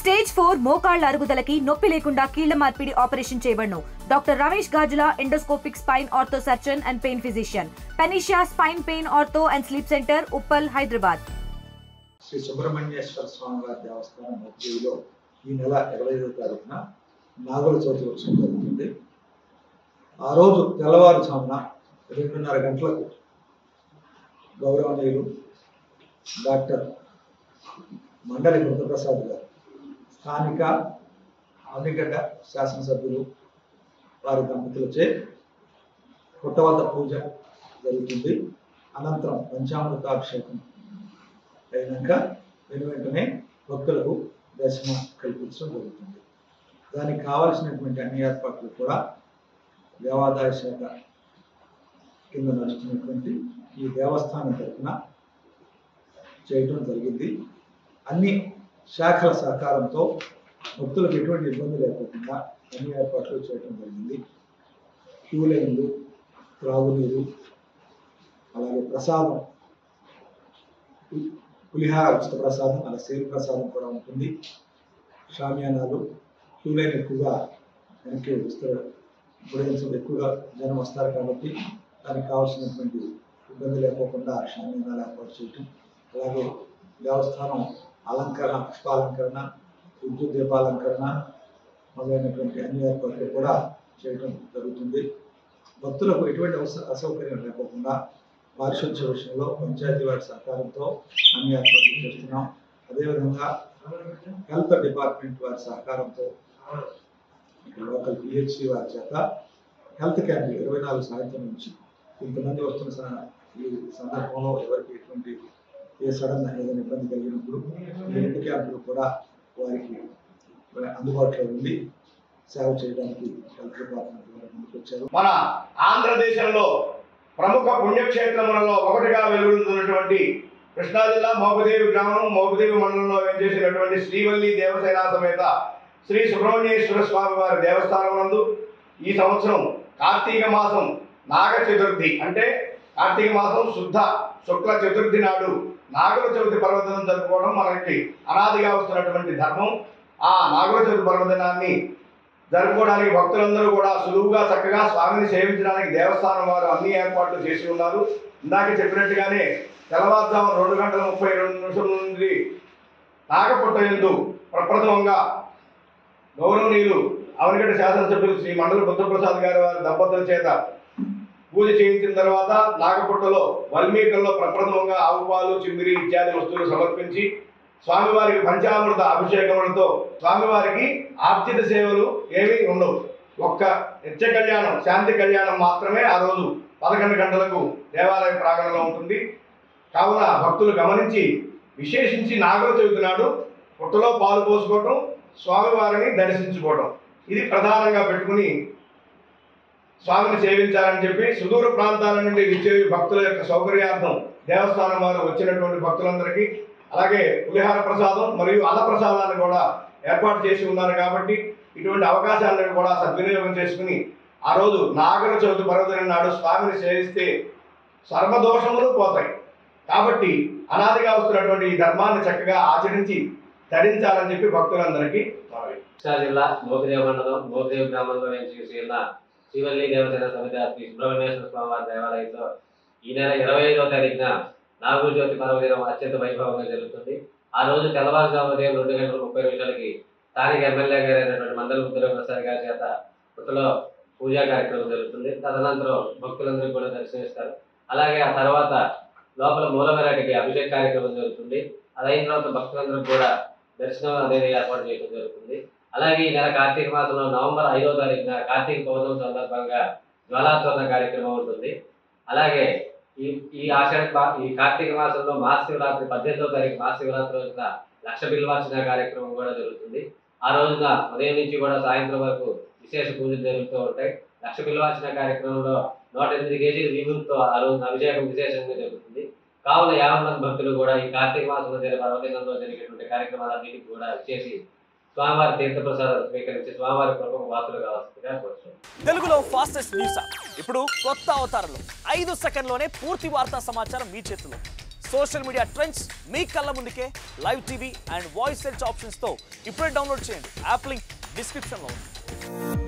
Stage 4 మోకాళ్ల అరుగుదలకి నొప్పి లేకుండా కీళ్ల మార్పిడి ఆపరేషన్ చేయబడును. Doctor Ramesh Gajula, endoscopic spine ortho surgeon and pain physician, Panacea spine pain ortho and sleep centre, Uppal, Hyderabad. Sri Subrahmanyeswara Swamy వారి దేవస్థానం మధ్యలో ఈ నెల 25వ తారీఖున నాగుల చవితి ఉత్సవం జరుగుతుంది. ఆ రోజు తెల్లవారుజామున 2:30 గంటలకు గౌరవనీయులు డాక్టర్ మండలి బుద్ధప్రసాద్ గారు, స్థానిక అమిగడ్డ శాసనసభ్యులు వారి దంపతులచే పుట్టవద్ద పూజ జరుగుతుంది. అనంతరం పంచామృతాభిషేకం అయినాక వెంటనే భక్తులకు దర్శనం కల్పించడం జరుగుతుంది. దానికి కావలసినటువంటి అన్ని ఏర్పాట్లు కూడా దేవాదాయ శాఖ కింద నడుస్తున్నటువంటి ఈ దేవస్థానం తరఫున చేయడం జరిగింది. అన్ని శాఖల సహకారంతో భక్తులకు ఎటువంటి ఇబ్బంది లేకుండా అన్ని ఏర్పాట్లు చేయడం జరిగింది. క్యూ లైన్లు, త్రాగునీరు, అలాగే ప్రసాదం, పులిహార ఉచిత ప్రసాదం, అలా సేల్ ప్రసాదం కూడా ఉంటుంది. షామియానాలు, క్యూ లైన్ ఎక్కువగా వెనక్కి ఎక్కువగా జనం వస్తారు కాబట్టి దానికి కావాల్సినటువంటి ఇబ్బంది లేకోకుండా షామియానాలు ఏర్పాటు చేయటం, అలాగే దేవస్థానం అలంకరణ, పుష్పాలంకరణ, విద్యుత్ దీపాలంకరణ మొదలైనటువంటి అన్ని ఏర్పాట్లు కూడా చేయడం జరుగుతుంది. భక్తులకు ఎటువంటి అసౌకర్యం లేకోకుండా పారిశుద్ధ్య విషయంలో పంచాయతీ వారి సహకారంతో అన్ని ఏర్పాట్లు చేస్తున్నాం. అదేవిధంగా హెల్త్ డిపార్ట్మెంట్ వారి సహకారంతో లోకల్ పిహెచ్సి వారి చేత హెల్త్ క్యాంప్ 24 సాయంత్రం నుంచి ఇంతమంది వస్తున్న ఈ సందర్భంలో ఎవరికి ఎటువంటి సడన్ ఏదైనా ఇబ్బంది కలిగినప్పుడు ఈ హెల్త్ క్యాంపులు కూడా వారికి అందుబాటులో ఉండి సేవ చేయడానికి హెల్త్ డిపార్ట్మెంట్ వారు ముందుకొచ్చారు. మన ఆంధ్రదేశంలో ప్రముఖ పుణ్యక్షేత్రములలో ఒకటిగా వెలుగుతున్నటువంటి కృష్ణా జిల్లా మోపదేవి గ్రామం, మోపదేవి మండలంలో వేంచేసినటువంటి శ్రీవల్లి దేవసేన సమేత శ్రీ సుబ్రహ్మణ్యేశ్వర స్వామి వారి దేవస్థానం నందు ఈ సంవత్సరం కార్తీక మాసం నాగ చతుర్థి అంటే కార్తీక మాసం శుక్ల చతుర్థి నాడు నాగుల చవితి పర్వదినం జరుపుకోవడం మనకి అనాదిగా వస్తున్నటువంటి ధర్మం. ఆ నాగుల చవితి పర్వదినాన్ని జరుపుకోవడానికి భక్తులందరూ కూడా సులువుగా చక్కగా స్వామిని సేవించడానికి దేవస్థానం వారు అన్ని ఏర్పాట్లు చేసి ఉన్నారు. ఇందాక చెప్పినట్టుగానే తెల్లవారుజాము 2:32 నుండి నాగపుట్టయందు ప్రప్రథమంగా గౌరవనీయులు అవనిగడ్డ శాసనసభ్యులు శ్రీ మండలి బుద్ధప్రసాద్ గారి వారి దంపతుల చేత పూజ చేయించిన తర్వాత నాగపుట్టలో వల్మీకల్లో ప్రప్రథమంగా ఆవు పాలు, చిమ్మిరి ఇత్యాది వస్తువులు సమర్పించి స్వామివారికి పంచామృత అభిషేకములతో స్వామివారికి ఆర్జిత సేవలు ఏమీ ఉండవు. ఒక్క నిత్య కళ్యాణం, శాంతి కళ్యాణం మాత్రమే ఆ రోజు 11 గంటలకు దేవాలయ ప్రాంగణంలో ఉంటుంది. కావున భక్తులు గమనించి విశేషించి నాగుల చవితి నాడు పుట్టలో పాలు పోసుకోవటం, స్వామివారిని దర్శించుకోవటం ఇది ప్రధానంగా పెట్టుకుని స్వామిని సేవించాలని చెప్పి సుదూర ప్రాంతాల నుండి విచ్చే భక్తుల యొక్క సౌకర్యార్థం దేవస్థానం వారు వచ్చినటువంటి భక్తులందరికీ అలాగే పులిహార ప్రసాదం మరియు అన్న ప్రసాదాన్ని కూడా ఏర్పాటు చేసి ఉన్నారు. కాబట్టి ఇటువంటి అవకాశాలను కూడా సద్వినియోగం చేసుకుని ఆ రోజు నాగుల చవితి పర్వదినం నాడు స్వామిని సేవిస్తే సర్వదోషములు పోతాయి. కాబట్టి అనాదిగా వస్తున్నటువంటి ఈ ధర్మాన్ని చక్కగా ఆచరించి ధరించాలని చెప్పి భక్తులందరికీ కృష్ణా జిల్లా మోపిదేవి మండలం మోపిదేవి గ్రామంలో వేంచేసి ఉన్న శ్రీవల్లి దేవసేన సమేత శ్రీ సుబ్రహ్మణ్యేశ్వర స్వామి వారి దేవాలయంలో ఈ నెల 25వ తారీఖున నాగుల చవితి పర్వదినం అత్యంత వైభవంగా జరుగుతుంది. ఆ రోజు తెల్లవారుజామున ఉదయం 2:30 స్థానిక ఎమ్మెల్యే గారు అయినటువంటి మండలి బుద్ధప్రసాద్ గారి చేత పుట్టలో పూజా కార్యక్రమం జరుగుతుంది. తదనంతరం భక్తులందరూ కూడా దర్శనమిస్తారు. అలాగే ఆ తర్వాత లోపల మూలమరాటికి అభిషేక కార్యక్రమం జరుగుతుంది. అదైన తర్వాత భక్తులందరూ కూడా దర్శనం అనేది ఏర్పాటు చేయడం జరుగుతుంది. అలాగే ఈ నెల కార్తీక మాసంలో నవంబర్ 5వ తారీఖున కార్తీక పౌర్ణమి సందర్భంగా జ్వాలాతోరణ కార్యక్రమం ఉంటుంది. అలాగే ఈ కార్తీక మాసంలో మహాశివరాత్రి 18వ తారీఖు మహాశివరాత్రి రోజున లక్ష బిల్వార్చన కార్యక్రమం కూడా జరుగుతుంది. ఆ రోజున ఉదయం నుంచి కూడా సాయంత్రం వరకు విశేష పూజలు జరుగుతూ ఉంటాయి. లక్ష బిల్వార్చన కార్యక్రమంలో 108 కేజీల విభూతితో ఆ రోజున అభిషేకం విశేషంగా జరుగుతుంది. కావున 50 మంది భక్తులు కూడా ఈ కార్తీక మాసంలో జరిగే పర్వదినంలో జరిగేటువంటి కార్యక్రమాలన్నిటికీ కూడా చేసి స్వామివారి తీర్థప్రసాదాలు స్వీకరించి స్వామివారి కృపకు వార్తలు కావాల్సిందిగా కోరుతున్నాం. తెలుగులో ఫాస్టెస్ట్ న్యూస్ ఇప్పుడు కొత్త అవతారంలో 5 సెకండ్లోనే పూర్తి వార్తా సమాచారం మీ చేతిలో. సోషల్ మీడియా ట్రెండ్స్ మీ కళ్ళ ముందుకే live TV and voice search ఆప్షన్స్తో ఇప్పుడే డౌన్లోడ్ చేయండి. యాప్ లింక్ డిస్క్రిప్షన్లో ఉంది.